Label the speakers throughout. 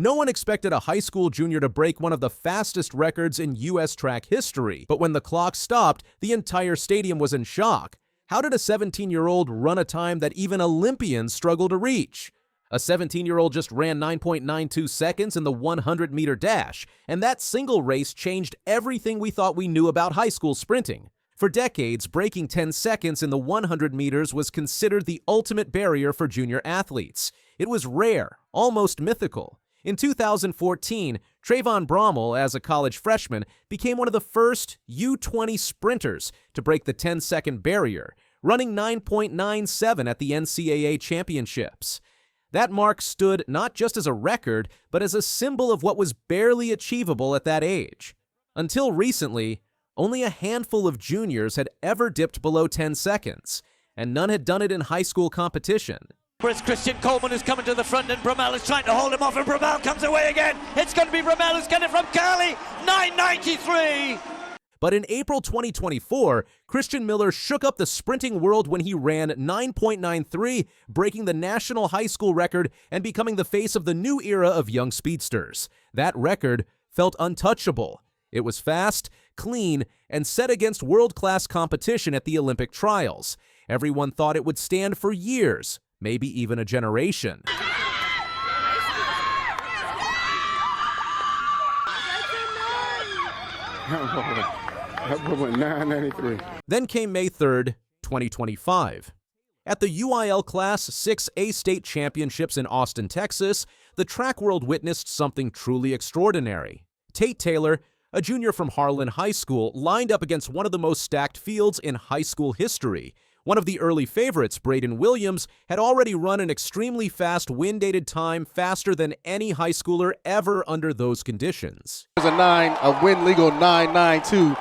Speaker 1: No one expected a high school junior to break one of the fastest records in U.S. track history, but when the clock stopped, the entire stadium was in shock. How did a 17-year-old run a time that even Olympians struggle to reach? A 17-year-old just ran 9.92 seconds in the 100-meter dash, and that single race changed everything we thought we knew about high school sprinting. For decades, breaking 10 seconds in the 100 meters was considered the ultimate barrier for junior athletes. It was rare, almost mythical. In 2014, Trayvon Brommel, as a college freshman, became one of the first U20 sprinters to break the 10-second barrier, running 9.97 at the NCAA Championships. That mark stood not just as a record, but as a symbol of what was barely achievable at that age. Until recently, only a handful of juniors had ever dipped below 10 seconds, and none had done it in high school competition.
Speaker 2: It's Christian Coleman who's coming to the front, and Brommel is trying to hold him off, and Brommel comes away again. It's going to be Brommel who's getting it from Cali, 9.93.
Speaker 1: But in April 2024, Christian Miller shook up the sprinting world when he ran 9.93, breaking the national high school record and becoming the face of the new era of young speedsters. That record felt untouchable. It was fast, clean, and set against world-class competition at the Olympic trials. Everyone thought it would stand for years, maybe even a generation.
Speaker 3: Went 9.93.
Speaker 1: Then came May 3rd, 2025. At the UIL Class 6A State Championships in Austin, Texas, the track world witnessed something truly extraordinary. Tate Taylor, a junior from Harlan High School, lined up against one of the most stacked fields in high school history. One of the early favorites, Braden Williams, had already run an extremely fast wind-dated time, faster than any high schooler ever under those conditions.
Speaker 3: There's a wind-legal 9.92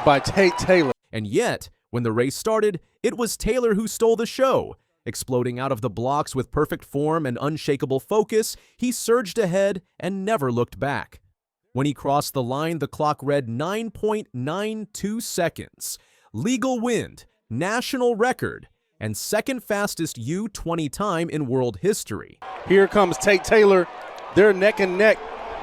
Speaker 3: by Tate Taylor.
Speaker 1: And yet, when the race started, it was Taylor who stole the show. Exploding out of the blocks with perfect form and unshakable focus, he surged ahead and never looked back. When he crossed the line, the clock read 9.92 seconds. Legal wind, national record, and second fastest U20 time in world history.
Speaker 3: Here comes Tate Taylor. They're neck and neck.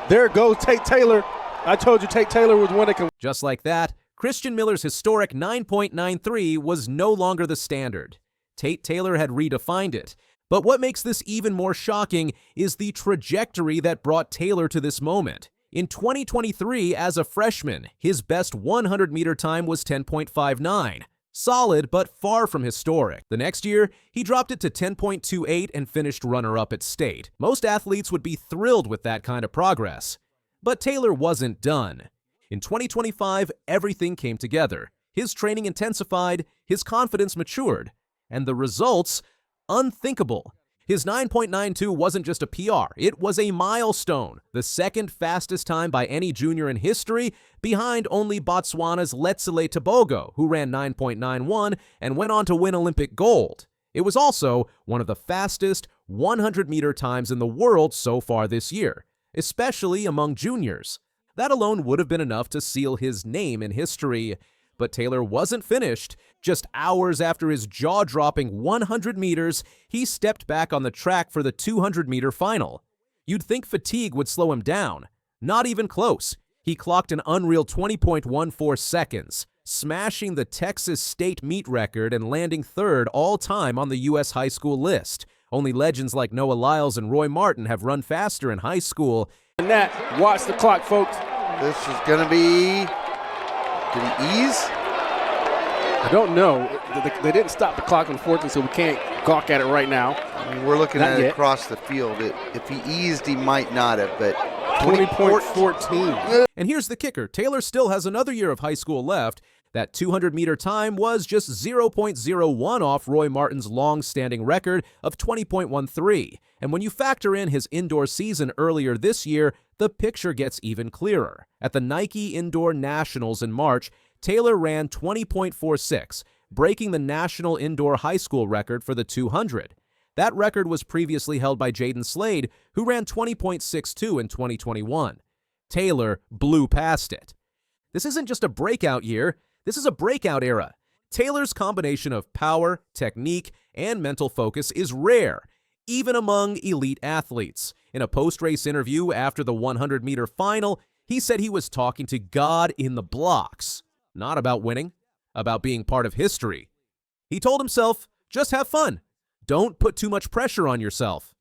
Speaker 3: There goes Tate Taylor. I told you Tate Taylor was one that can.
Speaker 1: Just like that, Christian Miller's historic 9.93 was no longer the standard. Tate Taylor had redefined it. But what makes this even more shocking is the trajectory that brought Taylor to this moment. In 2023, as a freshman, his best 100-meter time was 10.59. Solid, but far from historic. The next year, he dropped it to 10.28 and finished runner-up at state. Most athletes would be thrilled with that kind of progress. But Taylor wasn't done. In 2025, everything came together. His training intensified, his confidence matured, and the results, unthinkable. His 9.92 wasn't just a PR, it was a milestone, the second fastest time by any junior in history, behind only Botswana's Letsile Tebogo, who ran 9.91 and went on to win Olympic gold. It was also one of the fastest 100-meter times in the world so far this year, especially among juniors. That alone would have been enough to seal his name in history. But Taylor wasn't finished. Just hours after his jaw-dropping 100 meters, he stepped back on the track for the 200-meter final. You'd think fatigue would slow him down. Not even close. He clocked an unreal 20.14 seconds, smashing the Texas State meet record and landing third all-time on the U.S. high school list. Only legends like Noah Lyles and Roy Martin have run faster in high school.
Speaker 3: And that, watch the clock, folks.
Speaker 4: This is going to be, did he ease?
Speaker 3: I don't know. They didn't stop the clock, unfortunately, so we can't gawk at it right now.
Speaker 4: I mean, we're looking at it across the field. If he eased, he might not have, but
Speaker 3: 20.14.
Speaker 1: And here's the kicker. Taylor still has another year of high school left. That 200-meter time was just 0.01 off Roy Martin's long-standing record of 20.13. And when you factor in his indoor season earlier this year, the picture gets even clearer. At the Nike Indoor Nationals in March, Taylor ran 20.46, breaking the national indoor high school record for the 200. That record was previously held by Jaden Slade, who ran 20.62 in 2021. Taylor blew past it. This isn't just a breakout year. This is a breakout era. Taylor's combination of power, technique, and mental focus is rare, even among elite athletes. In a post-race interview after the 100-meter final, he said he was talking to God in the blocks. Not about winning, about being part of history. He told himself, just have fun. Don't put too much pressure on yourself.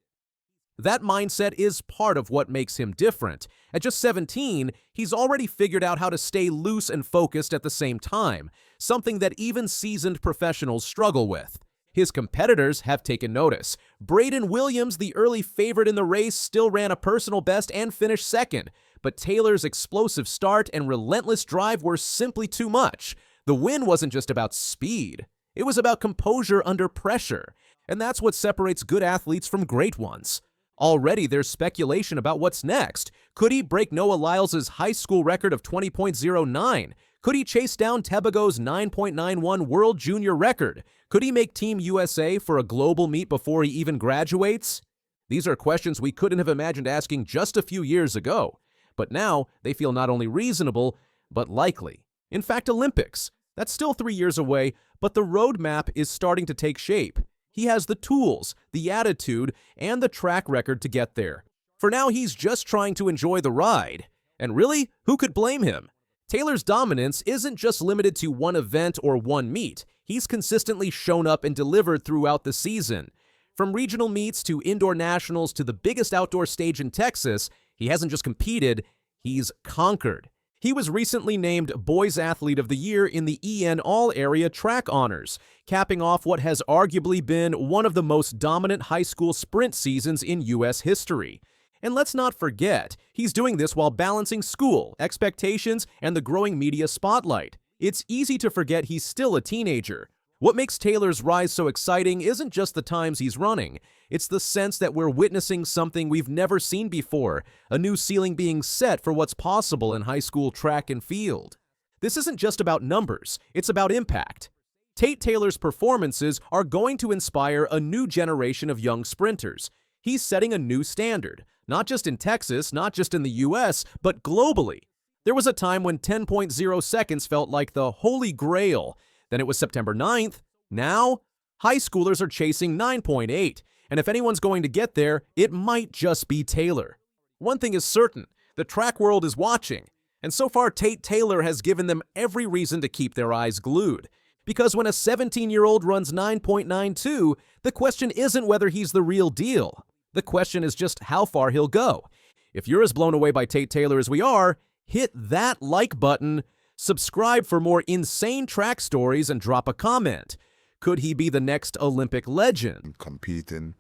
Speaker 1: That mindset is part of what makes him different. At just 17, he's already figured out how to stay loose and focused at the same time, something that even seasoned professionals struggle with. His competitors have taken notice. Braden Williams, the early favorite in the race, still ran a personal best and finished second, but Taylor's explosive start and relentless drive were simply too much. The win wasn't just about speed. It was about composure under pressure, and that's what separates good athletes from great ones. Already, there's speculation about what's next. Could he break Noah Lyles' high school record of 20.09? Could he chase down Tebogo's 9.91 World Junior record? Could he make Team USA for a global meet before he even graduates? These are questions we couldn't have imagined asking just a few years ago. But now, they feel not only reasonable, but likely. In fact, Olympics. That's still 3 years away, but the roadmap is starting to take shape. He has the tools, the attitude, and the track record to get there. For now, he's just trying to enjoy the ride. And really, who could blame him? Taylor's dominance isn't just limited to one event or one meet. He's consistently shown up and delivered throughout the season. From regional meets to indoor nationals to the biggest outdoor stage in Texas, he hasn't just competed, he's conquered. He was recently named Boys Athlete of the Year in the EN All-Area Track Honors, capping off what has arguably been one of the most dominant high school sprint seasons in U.S. history. And let's not forget, he's doing this while balancing school, expectations, and the growing media spotlight. It's easy to forget he's still a teenager. What makes Taylor's rise so exciting isn't just the times he's running. It's the sense that we're witnessing something we've never seen before, a new ceiling being set for what's possible in high school track and field. This isn't just about numbers, it's about impact. Tate Taylor's performances are going to inspire a new generation of young sprinters. He's setting a new standard, not just in Texas, not just in the US, but globally. There was a time when 10.0 seconds felt like the holy grail. Then it was September 9th. Now, high schoolers are chasing 9.8, and if anyone's going to get there, it might just be Taylor. One thing is certain, the track world is watching, and so far Tate Taylor has given them every reason to keep their eyes glued. Because when a 17-year-old runs 9.92, the question isn't whether he's the real deal. The question is just how far he'll go. If you're as blown away by Tate Taylor as we are, hit that like button, subscribe for more insane track stories, and drop a comment. Could he be the next Olympic legend?
Speaker 5: Competing.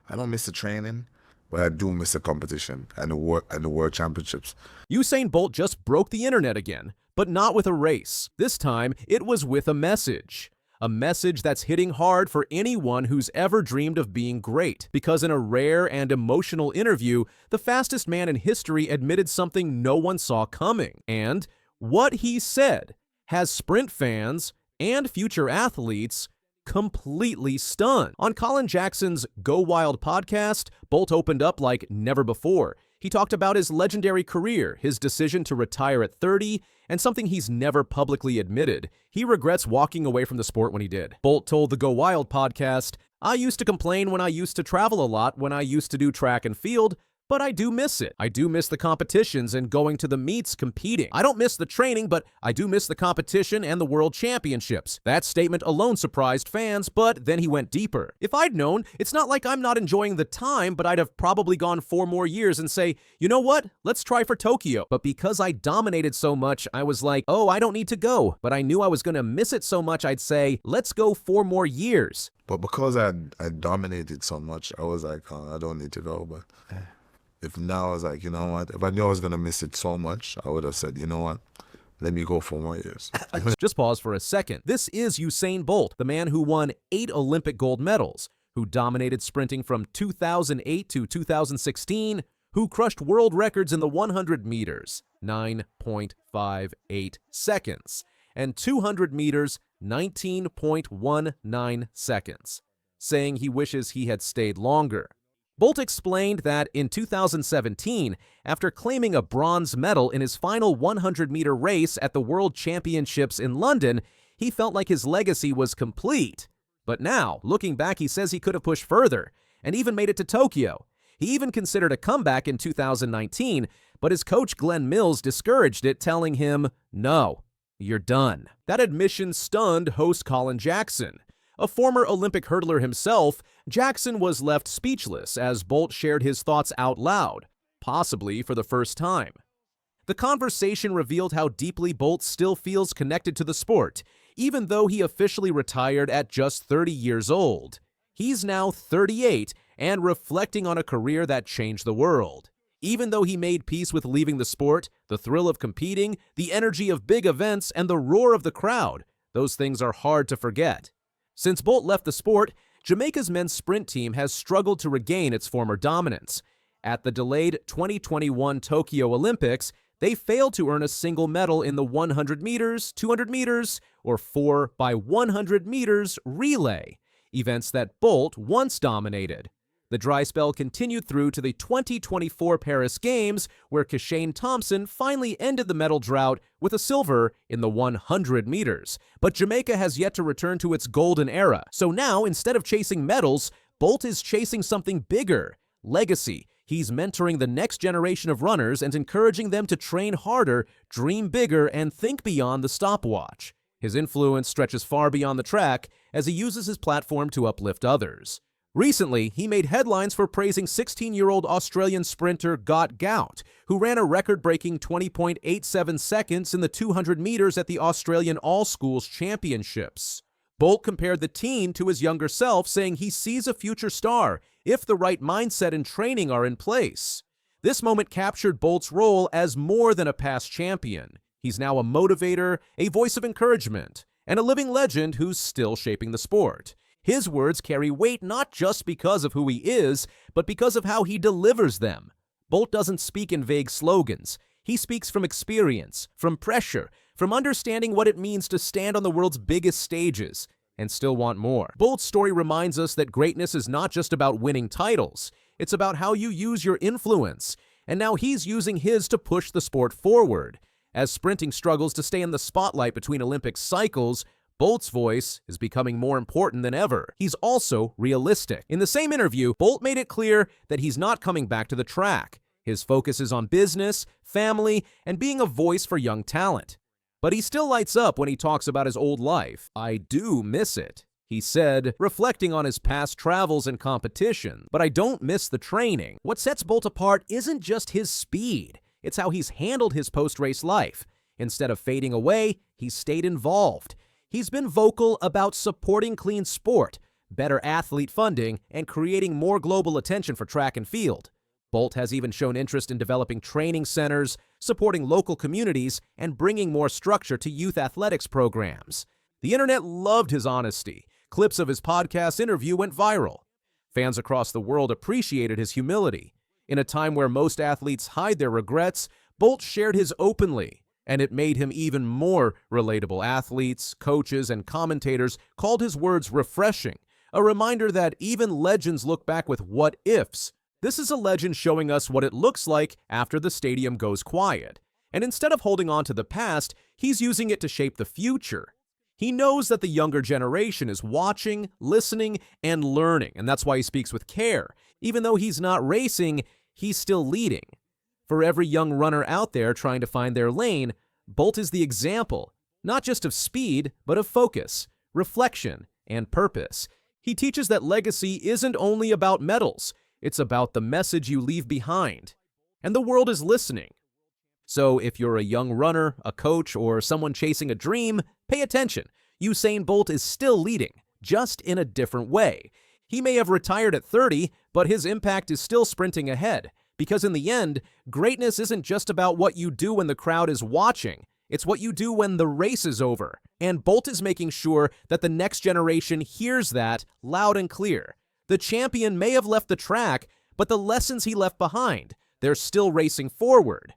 Speaker 5: I don't miss the training, but I do miss the competition and the world championships.
Speaker 1: Usain Bolt just broke the internet again, but not with a race. This time, it was with a message. A message that's hitting hard for anyone who's ever dreamed of being great. Because in a rare and emotional interview, the fastest man in history admitted something no one saw coming. And what he said has sprint fans and future athletes completely stunned. On Colin Jackson's Go Wild podcast, Bolt opened up like never before. He talked about his legendary career, his decision to retire at 30, and something he's never publicly admitted. He regrets walking away from the sport when he did. Bolt told the Go Wild podcast, "I used to complain when I used to travel a lot, when I used to do track and field, but I do miss it. I do miss the competitions and going to the meets competing. I don't miss the training, but I do miss the competition and the world championships." That statement alone surprised fans, but then he went deeper. "If I'd known, it's not like I'm not enjoying the time, but I'd have probably gone 4 more years and say, you know what, let's try for Tokyo. But because I dominated so much, I was like, oh, I don't need to go. But I knew I was going to miss it so much, I'd say, let's go 4 more years.
Speaker 5: But because I dominated so much, I was like, I don't need to go. But if now I was like, you know what, if I knew I was going to miss it so much, I would have said, you know what, let me go 4 more years.
Speaker 1: Just pause for a second. This is Usain Bolt, the man who won 8 Olympic gold medals, who dominated sprinting from 2008 to 2016, who crushed world records in the 100 meters, 9.58 seconds, and 200 meters, 19.19 seconds, saying he wishes he had stayed longer. Bolt explained that in 2017, after claiming a bronze medal in his final 100-meter race at the World Championships in London, he felt like his legacy was complete. But now, looking back, he says he could have pushed further and even made it to Tokyo. He even considered a comeback in 2019, but his coach Glenn Mills discouraged it, telling him, "No, you're done." That admission stunned host Colin Jackson. A former Olympic hurdler himself, Jackson was left speechless as Bolt shared his thoughts out loud, possibly for the first time. The conversation revealed how deeply Bolt still feels connected to the sport, even though he officially retired at just 30 years old. He's now 38 and reflecting on a career that changed the world. Even though he made peace with leaving the sport, the thrill of competing, the energy of big events, and the roar of the crowd, those things are hard to forget. Since Bolt left the sport, Jamaica's men's sprint team has struggled to regain its former dominance. At the delayed 2021 Tokyo Olympics, they failed to earn a single medal in the 100 meters, 200 meters, or 4x100 meters relay, events that Bolt once dominated. The dry spell continued through to the 2024 Paris Games, where Keshane Thompson finally ended the medal drought with a silver in the 100 meters. But Jamaica has yet to return to its golden era. So now, instead of chasing medals, Bolt is chasing something bigger: legacy. He's mentoring the next generation of runners and encouraging them to train harder, dream bigger, and think beyond the stopwatch. His influence stretches far beyond the track as he uses his platform to uplift others. Recently, he made headlines for praising 16-year-old Australian sprinter Got Gout, who ran a record-breaking 20.87 seconds in the 200 meters at the Australian All-Schools Championships. Bolt compared the teen to his younger self, saying he sees a future star if the right mindset and training are in place. This moment captured Bolt's role as more than a past champion. He's now a motivator, a voice of encouragement, and a living legend who's still shaping the sport. His words carry weight not just because of who he is, but because of how he delivers them. Bolt doesn't speak in vague slogans. He speaks from experience, from pressure, from understanding what it means to stand on the world's biggest stages and still want more. Bolt's story reminds us that greatness is not just about winning titles. It's about how you use your influence. And now he's using his to push the sport forward. As sprinting struggles to stay in the spotlight between Olympic cycles, Bolt's voice is becoming more important than ever. He's also realistic. In the same interview, Bolt made it clear that he's not coming back to the track. His focus is on business, family, and being a voice for young talent. But he still lights up when he talks about his old life. "I do miss it," he said, reflecting on his past travels and competition. "But I don't miss the training." What sets Bolt apart isn't just his speed. It's how he's handled his post-race life. Instead of fading away, he's stayed involved. He's been vocal about supporting clean sport, better athlete funding, and creating more global attention for track and field. Bolt has even shown interest in developing training centers, supporting local communities, and bringing more structure to youth athletics programs. The internet loved his honesty. Clips of his podcast interview went viral. Fans across the world appreciated his humility. In a time where most athletes hide their regrets, Bolt shared his openly, and it made him even more relatable. Athletes, coaches, and commentators called his words refreshing, a reminder that even legends look back with what-ifs. This is a legend showing us what it looks like after the stadium goes quiet. And instead of holding on to the past, he's using it to shape the future. He knows that the younger generation is watching, listening, and learning, and that's why he speaks with care. Even though he's not racing, he's still leading. For every young runner out there trying to find their lane, Bolt is the example, not just of speed, but of focus, reflection, and purpose. He teaches that legacy isn't only about medals, it's about the message you leave behind. And the world is listening. So if you're a young runner, a coach, or someone chasing a dream, pay attention. Usain Bolt is still leading, just in a different way. He may have retired at 30, but his impact is still sprinting ahead. Because in the end, greatness isn't just about what you do when the crowd is watching. It's what you do when the race is over. And Bolt is making sure that the next generation hears that loud and clear. The champion may have left the track, but the lessons he left behind, they're still racing forward.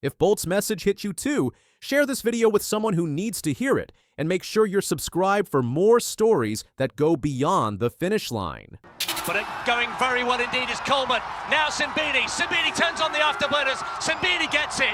Speaker 1: If Bolt's message hit you too, share this video with someone who needs to hear it, and make sure you're subscribed for more stories that go beyond the finish line.
Speaker 2: But going very well indeed is Coleman. Now Simbine. Simbine turns on the afterburners. Simbine gets it.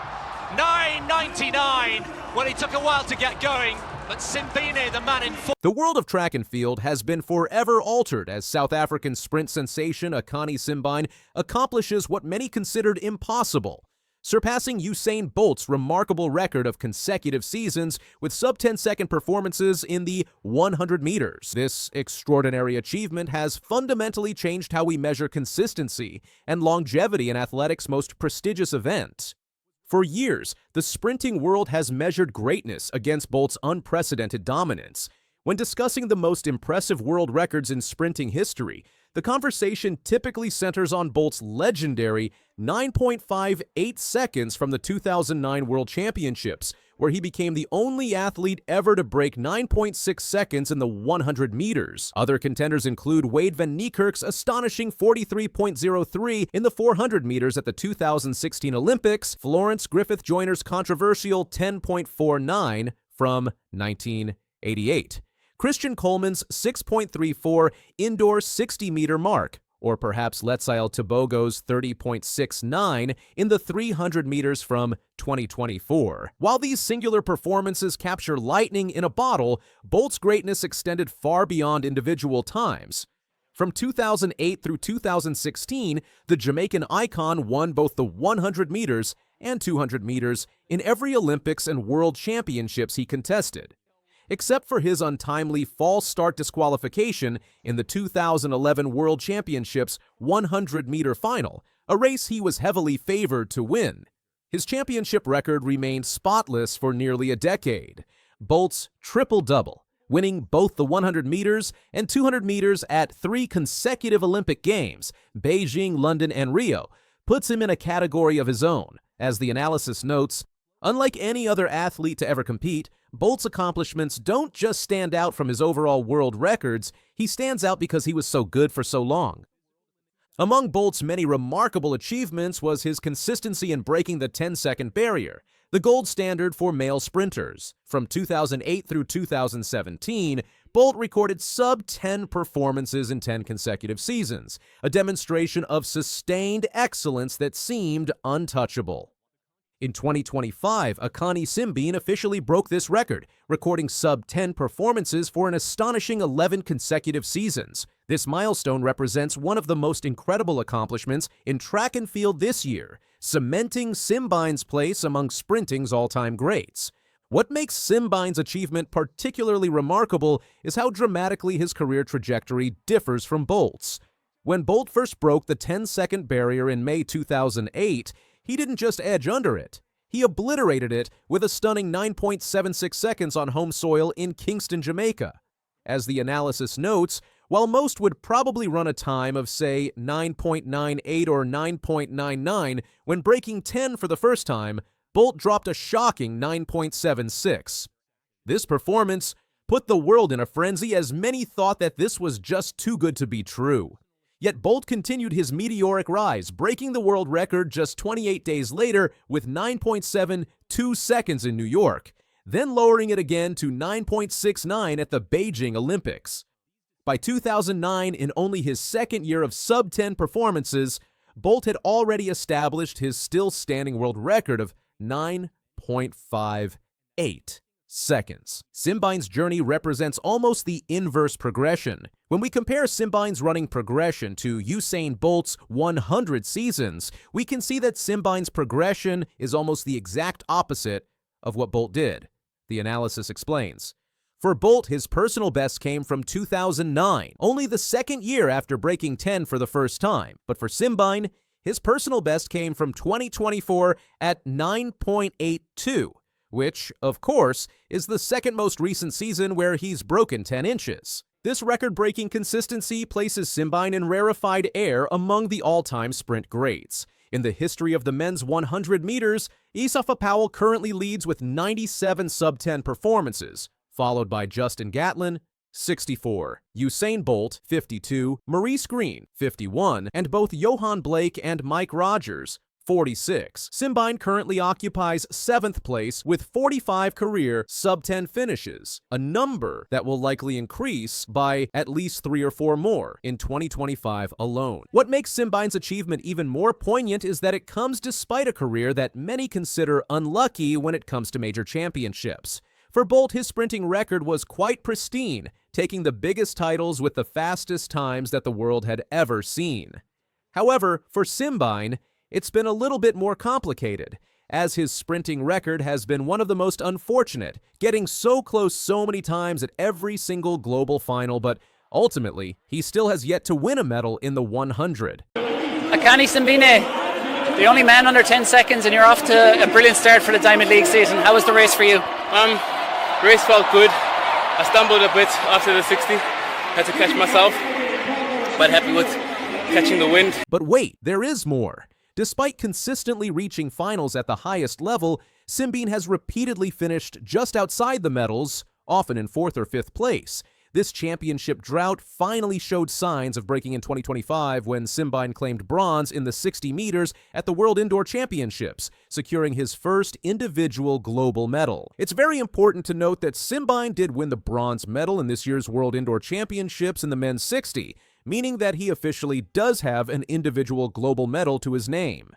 Speaker 2: 9.99. Well, he took a while to get going. but Simbine, the man in full.
Speaker 1: The world of track and field has been forever altered as South African sprint sensation Akani Simbine accomplishes what many considered impossible, surpassing Usain Bolt's remarkable record of consecutive seasons with sub-10-second performances in the 100 meters. This extraordinary achievement has fundamentally changed how we measure consistency and longevity in athletics' most prestigious event. For years, the sprinting world has measured greatness against Bolt's unprecedented dominance. When discussing the most impressive world records in sprinting history, the conversation typically centers on Bolt's legendary 9.58 seconds from the 2009 World Championships, where he became the only athlete ever to break 9.6 seconds in the 100 meters. Other contenders include Wade van Niekerk's astonishing 43.03 in the 400 meters at the 2016 Olympics, Florence Griffith Joyner's controversial 10.49 from 1988. Christian Coleman's 6.34 indoor 60-meter mark, or perhaps Letsile Tebogo's 30.69 in the 300 meters from 2024. While these singular performances capture lightning in a bottle, Bolt's greatness extended far beyond individual times. From 2008 through 2016, the Jamaican icon won both the 100 meters and 200 meters in every Olympics and World Championships he contested. Except for his untimely false start disqualification in the 2011 World Championships 100-meter final, a race he was heavily favored to win. His championship record remained spotless for nearly a decade. Bolt's triple-double, winning both the 100 meters and 200 meters at 3 consecutive Olympic Games, Beijing, London, and Rio, puts him in a category of his own. As the analysis notes, unlike any other athlete to ever compete, Bolt's accomplishments don't just stand out from his overall world records, he stands out because he was so good for so long. Among Bolt's many remarkable achievements was his consistency in breaking the 10-second barrier, the gold standard for male sprinters. From 2008 through 2017, Bolt recorded sub-10 performances in 10 consecutive seasons, a demonstration of sustained excellence that seemed untouchable. In 2025, Akani Simbine officially broke this record, recording sub-10 performances for an astonishing 11 consecutive seasons. This milestone represents one of the most incredible accomplishments in track and field this year, cementing Simbine's place among sprinting's all-time greats. What makes Simbine's achievement particularly remarkable is how dramatically his career trajectory differs from Bolt's. When Bolt first broke the 10-second barrier in May 2008, he didn't just edge under it. He obliterated it with a stunning 9.76 seconds on home soil in Kingston, Jamaica. As the analysis notes, while most would probably run a time of, say, 9.98 or 9.99 when breaking 10 for the first time, Bolt dropped a shocking 9.76. This performance put the world in a frenzy as many thought that this was just too good to be true. Yet Bolt continued his meteoric rise, breaking the world record just 28 days later with 9.72 seconds in New York, then lowering it again to 9.69 at the Beijing Olympics. By 2009, in only his second year of sub-10 performances, Bolt had already established his still-standing world record of 9.58 seconds. Simbine's journey represents almost the inverse progression. When we compare Simbine's running progression to Usain Bolt's 100 seasons, we can see that Simbine's progression is almost the exact opposite of what Bolt did. The analysis explains. For Bolt, his personal best came from 2009, only the second year after breaking 10 for the first time. But for Simbine, his personal best came from 2024 at 9.82, which, of course, is the second most recent season where he's broken 10 inches. This record-breaking consistency places Simbine in rarefied air among the all-time sprint greats. In the history of the men's 100 meters, Isafa Powell currently leads with 97 sub-10 performances, followed by Justin Gatlin, 64, Usain Bolt, 52, Maurice Green, 51, and both Johan Blake and Mike Rogers, 46. Simbine currently occupies 7th place with 45 career sub-10 finishes, a number that will likely increase by at least 3 or 4 more in 2025 alone. What makes Simbine's achievement even more poignant is that it comes despite a career that many consider unlucky when it comes to major championships. For Bolt, his sprinting record was quite pristine, taking the biggest titles with the fastest times that the world had ever seen. However, for Simbine, it's been a little bit more complicated, as his sprinting record has been one of the most unfortunate, getting so close so many times at every single global final, but ultimately, he still has yet to win a medal in the 100.
Speaker 6: Akani Simbine, the only man under 10 seconds, and you're off to a brilliant start for the Diamond League season. How was the race for you?
Speaker 7: Race felt good. I stumbled a bit after the 60. Had to catch myself, but happy with catching the wind.
Speaker 1: But wait, there is more. Despite consistently reaching finals at the highest level, Simbine has repeatedly finished just outside the medals, often in 4th or 5th place. This championship drought finally showed signs of breaking in 2025 when Simbine claimed bronze in the 60 meters at the World Indoor Championships, securing his first individual global medal. It's very important to note that Simbine did win the bronze medal in this year's World Indoor Championships in the men's 60, meaning that he officially does have an individual global medal to his name.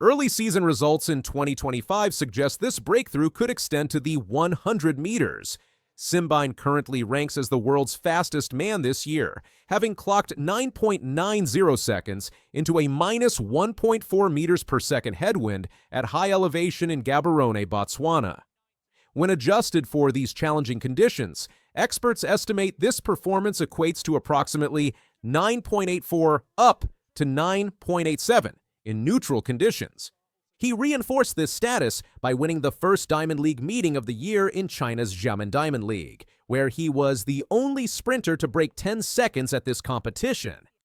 Speaker 1: Early season results in 2025 suggest this breakthrough could extend to the 100 meters. Simbine currently ranks as the world's fastest man this year, having clocked 9.90 seconds into a minus 1.4 meters per second headwind at high elevation in Gaborone, Botswana. When adjusted for these challenging conditions, experts estimate this performance equates to approximately 9.84 up to 9.87 in neutral conditions. He reinforced this status by winning the first Diamond League meeting of the year in China's Xiamen Diamond League, where he was the only sprinter to break 10 seconds at this competition.